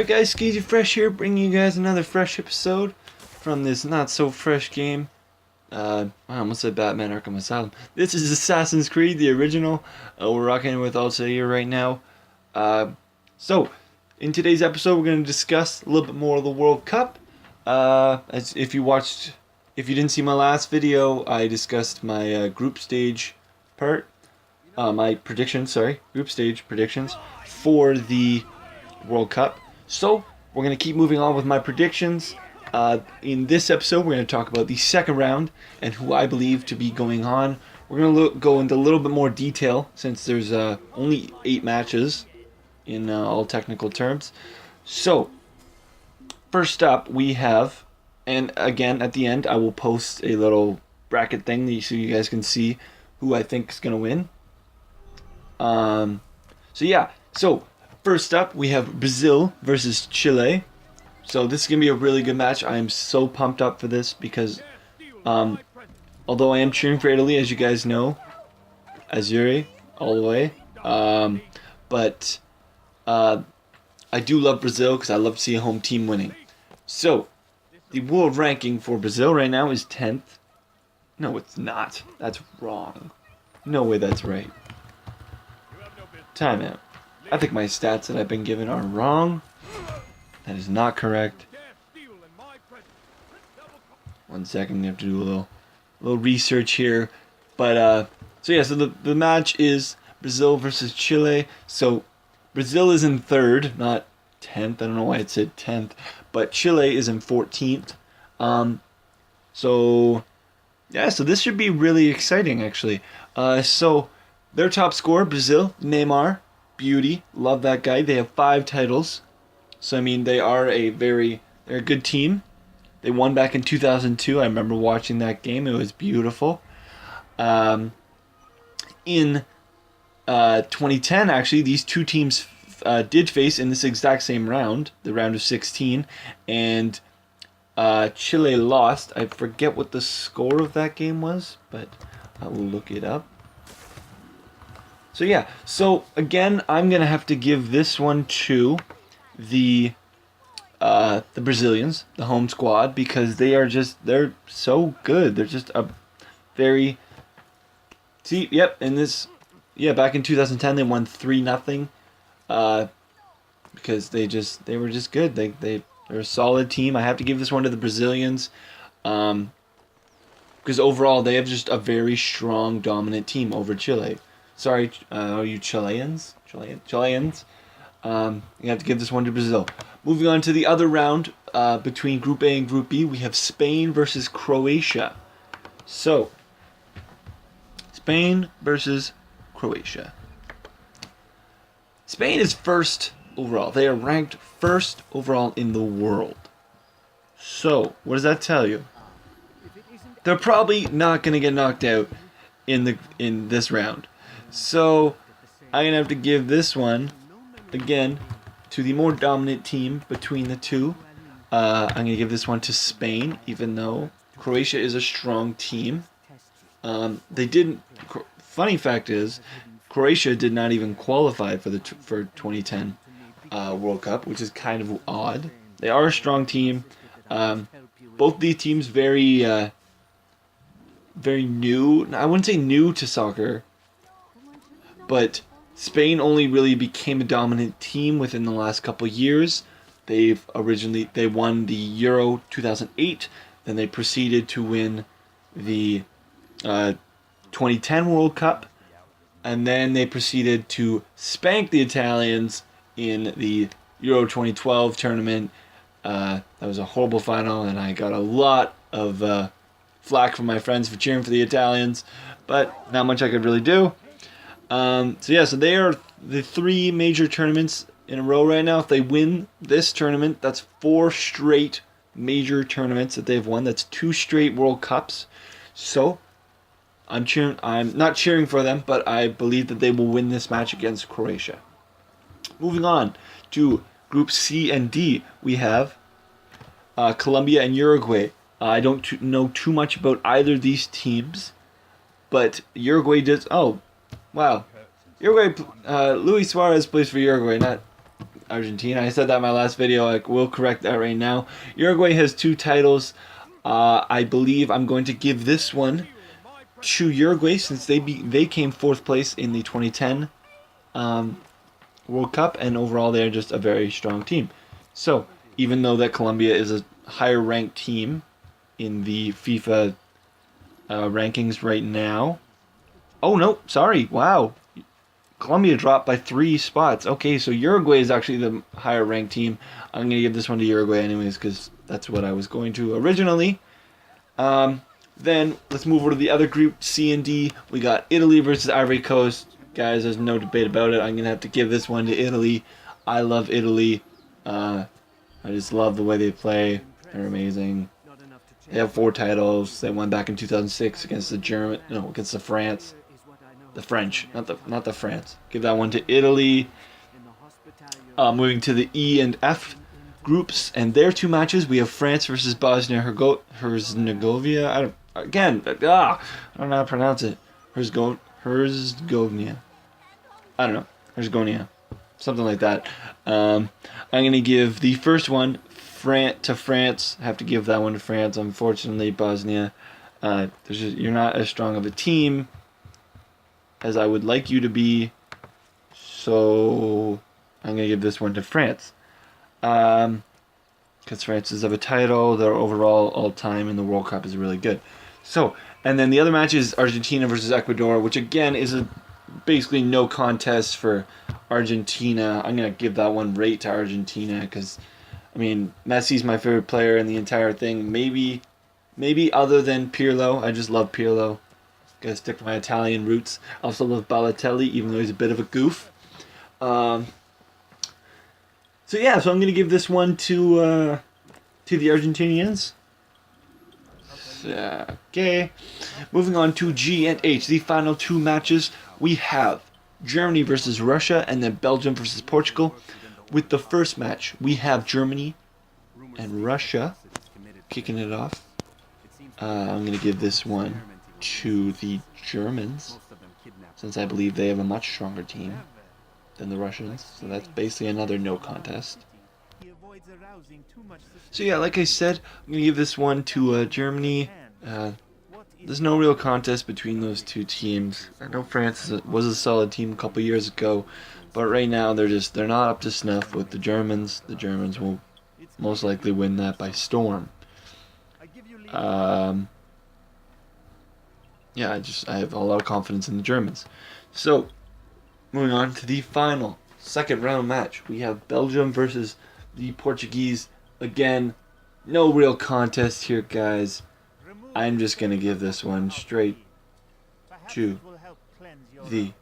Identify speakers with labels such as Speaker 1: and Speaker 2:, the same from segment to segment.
Speaker 1: guys, Skeezy Fresh here, bringing you guys another fresh episode from this not so fresh game. I almost said Batman Arkham Asylum. This is Assassin's Creed, the original. We're rocking with Altair right now. So, in today's episode, we're going to discuss a little bit more of the World Cup. As if you didn't see my last video, I discussed my group stage part. My predictions, group stage predictions for the World Cup. So, we're going to keep moving on with my predictions. In this episode, we're going to talk about the second round and who I believe to be going on. We're going to go into a little bit more detail since there's only 8 matches in all technical terms. So, first up we have, and again at the end I will post a little bracket thing so you guys can see who I think is going to win. So first up we have Brazil versus Chile. So this is going to be a really good match. I am so pumped up for this because although I am cheering for Italy, as you guys know, Azzurri all the way, but I do love Brazil because I love to see a home team winning. So the world ranking for Brazil right now is 10th. No, it's not. That's wrong. No way that's right. Timeout. I think my stats that I've been given are wrong. That is not correct. 1 second, we have to do a little research here. But so the match is Brazil versus Chile. So Brazil is in 3rd, not 10th. I don't know why it said 10th, but Chile is in 14th. So this should be really exciting actually. So their top scorer, Brazil, Neymar, beauty, love that guy. They have 5 titles. So I mean, they're a good team. They won back in 2002. I remember watching that game. It was beautiful. In 2010, actually, these two teams did face in this exact same round, the round of 16, and Chile lost. I forget what the score of that game was, but I will look it up. So again, I'm gonna have to give this one to the Brazilians, the home squad, because they're so good. They're just a very back in 2010 they won 3-0 because they were just good. They're a solid team. I have to give this one to the Brazilians because overall they have just a very strong, dominant team over Chile. Sorry, are you Chileans? Chileans. You have to give this one to Brazil. Moving on to the other round between Group A and Group B, we have Spain versus Croatia. So, Spain versus Croatia. Spain is 1st overall. They are ranked 1st overall in the world. So, what does that tell you? They're probably not going to get knocked out in this round. So, I'm going to have to give this one, again, to the more dominant team between the two. I'm going to give this one to Spain, even though Croatia is a strong team. Funny fact is, Croatia did not even qualify for 2010 World Cup, which is kind of odd. They are a strong team. Both these teams very new. I wouldn't say new to soccer, but Spain only really became a dominant team within the last couple of years. They won the Euro 2008, then they proceeded to win the 2010 World Cup, and then they proceeded to spank the Italians in the Euro 2012 tournament. That was a horrible final, and I got a lot of flack from my friends for cheering for the Italians, but not much I could really do. So they are the 3 major tournaments in a row right now. If they win this tournament, that's 4 straight major tournaments that they've won. That's 2 straight World Cups. So I'm not cheering for them, but I believe that they will win this match against Croatia. Moving on to Group C and D, we have Colombia and Uruguay. I don't know too much about either of these teams, but Uruguay does. Oh, wow. Uruguay, Luis Suarez plays for Uruguay, not Argentina. I said that in my last video. I will correct that right now. Uruguay has 2 titles. I believe I'm going to give this one to Uruguay since they came 4th place in the 2010 World Cup, and overall they're just a very strong team. So even though that Colombia is a higher ranked team in the FIFA rankings right now. Oh no, sorry. Wow. Colombia dropped by 3 spots. Okay, so Uruguay is actually the higher ranked team. I'm going to give this one to Uruguay anyways because that's what I was going to originally. Then let's move over to the other group, C and D. We got Italy versus Ivory Coast. Guys, there's no debate about it. I'm going to have to give this one to Italy. I love Italy. I just love the way they play. They're amazing. They have 4 titles. They won back in 2006 against against the France. The French, not the France. Give that one to Italy. Moving to the E and F groups, and their 2 matches, we have France versus Bosnia-Herzegovina. I don't know how to pronounce it. Herzegovina. I don't know. Herzegovina. Something like that. I'm going to give the first one to France. I have to give that one to France. Unfortunately, Bosnia, you're not as strong of a team as I would like you to be. So I'm going to give this one to France. Because France does have a title. Their overall all-time in the World Cup is really good. So, and then the other match is Argentina versus Ecuador, which again is basically no contest for Argentina. I'm going to give that one right to Argentina because, I mean, Messi's my favorite player in the entire thing. Maybe other than Pirlo. I just love Pirlo. Gotta stick to my Italian roots. I also love Balotelli, even though he's a bit of a goof. So I'm going to give this one to the Argentinians. Okay. Moving on to G and H, the final 2 matches. We have Germany versus Russia and then Belgium versus Portugal. With the first match, we have Germany and Russia kicking it off. I'm going to give this one to the Germans, since I believe they have a much stronger team than the Russians. So that's basically another no contest. So yeah, like I said, I'm going to give this one to Germany. There's no real contest between those 2 teams. I know France was a solid team a couple years ago, but right now they're not up to snuff with the Germans. The Germans will most likely win that by storm. I have a lot of confidence in the Germans. So, moving on to the final second round match. We have Belgium versus the Portuguese. Again, no real contest here, guys. I'm just going to give this one straight to the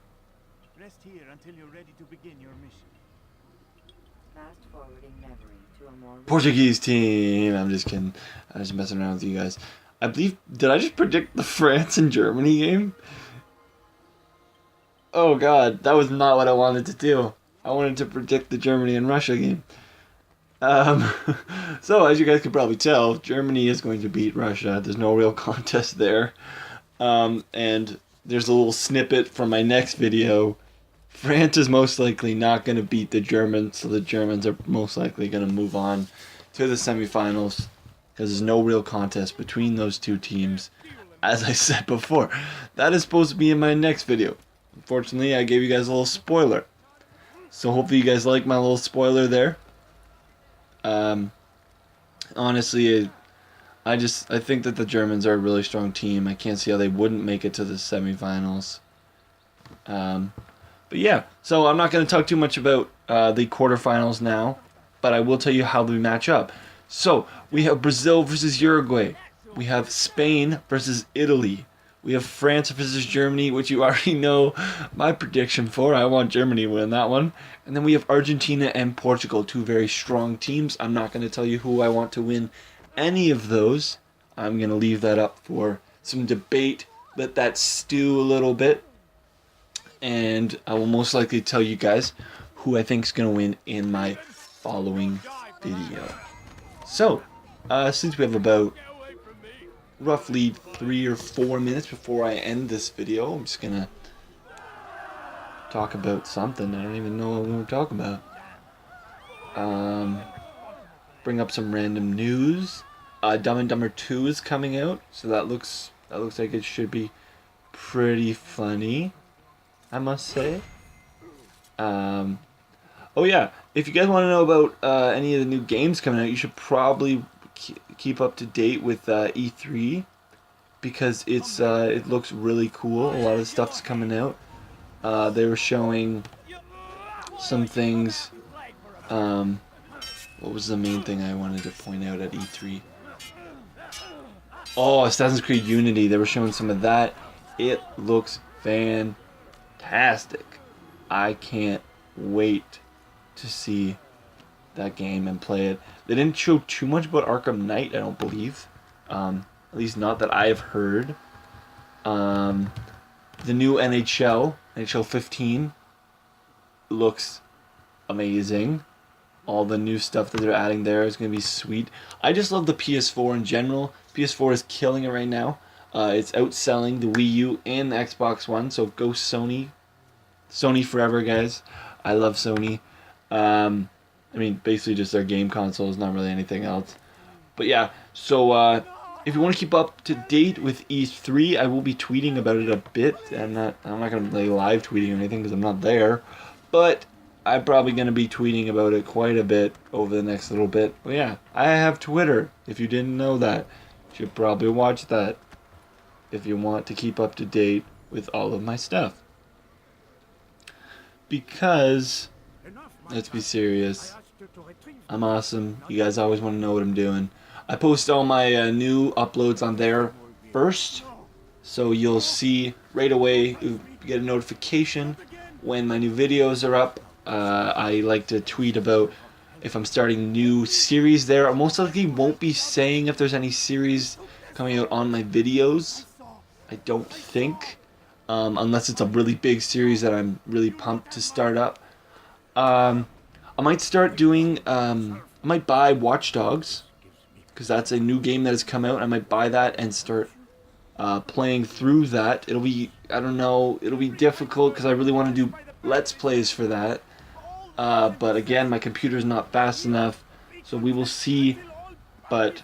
Speaker 1: Portuguese team. I'm just kidding. I'm just messing around with you guys. I believe, did I just predict the France and Germany game? Oh god, that was not what I wanted to do. I wanted to predict the Germany and Russia game. So as you guys can probably tell, Germany is going to beat Russia. There's no real contest there. And there's a little snippet from my next video. France is most likely not going to beat the Germans, so the Germans are most likely going to move on to the semifinals because there's no real contest between those 2 teams. As I said before, that is supposed to be in my next video. Unfortunately, I gave you guys a little spoiler. So hopefully you guys like my little spoiler there. Honestly, I think that the Germans are a really strong team. I can't see how they wouldn't make it to the semifinals. But yeah, so I'm not going to talk too much about the quarterfinals now, but I will tell you how we match up. So we have Brazil versus Uruguay. We have Spain versus Italy. We have France versus Germany, which you already know my prediction for. I want Germany to win that one. And then we have Argentina and Portugal, 2 very strong teams. I'm not going to tell you who I want to win any of those. I'm going to leave that up for some debate. Let that stew a little bit. And I will most likely tell you guys who I think is going to win in my following video. So, since we have about roughly 3 or 4 minutes before I end this video, I'm just going to talk about something. I don't even know what we're going to talk about. Bring up some random news. Dumb and Dumber 2 is coming out, so that looks like it should be pretty funny, I must say. Oh yeah, if you guys want to know about any of the new games coming out, you should probably keep up to date with E3 because it looks really cool. A lot of stuff's coming out. They were showing some things. What was the main thing I wanted to point out at E3? Oh, Assassin's Creed Unity. They were showing some of that. It looks fantastic. I can't wait to see that game and play it. They didn't show too much about Arkham Knight, I don't believe. At least not that I've heard. The new NHL 15, looks amazing. All the new stuff that they're adding there is going to be sweet. I just love the PS4 in general. PS4 is killing it right now. It's outselling the Wii U and the Xbox One, so go Sony. Sony forever, guys. I love Sony. I mean, basically just their game consoles, not really anything else. But yeah, so if you want to keep up to date with E3, I will be tweeting about it a bit. I'm not going to live tweeting or anything because I'm not there. But I'm probably going to be tweeting about it quite a bit over the next little bit. But yeah, I have Twitter, if you didn't know that. You should probably watch that if you want to keep up to date with all of my stuff. Because, let's be serious, I'm awesome. You guys always want to know what I'm doing. I post all my new uploads on there first, so you'll see right away, you get a notification when my new videos are up. I like to tweet about if I'm starting new series there. I most likely won't be saying if there's any series coming out on my videos. I don't think. Unless it's a really big series that I'm really pumped to start up. I might start doing, I might buy Watch Dogs, because that's a new game that has come out. I might buy that and start playing through that. It'll be, I don't know, it'll be difficult because I really want to do Let's Plays for that. But again, my computer's not fast enough, so we will see. But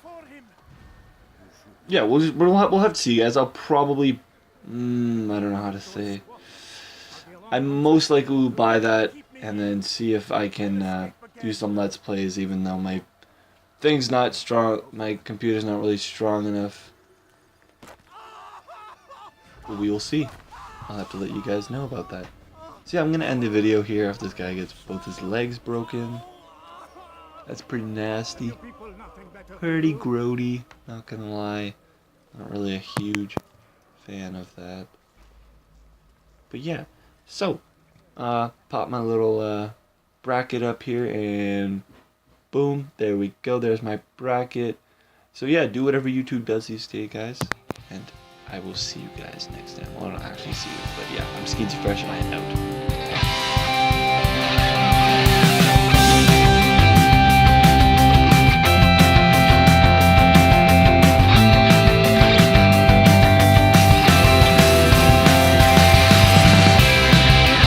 Speaker 1: yeah, we'll have to see, guys. I'll probably, I don't know how to say. I most likely will buy that and then see if I can do some Let's Plays, even though my thing's not strong. My computer's not really strong enough. But we will see. I'll have to let you guys know about that. So yeah, I'm gonna end the video here after this guy gets both his legs broken. That's pretty nasty. Pretty grody, not gonna lie. Not really a huge fan of that. But yeah, so pop my little bracket up here and boom, there we go. There's my bracket. So yeah, do whatever YouTube does these days, guys. And I will see you guys next time. Well, I don't actually see you, but yeah, I'm Skeezy Fresh and I am out.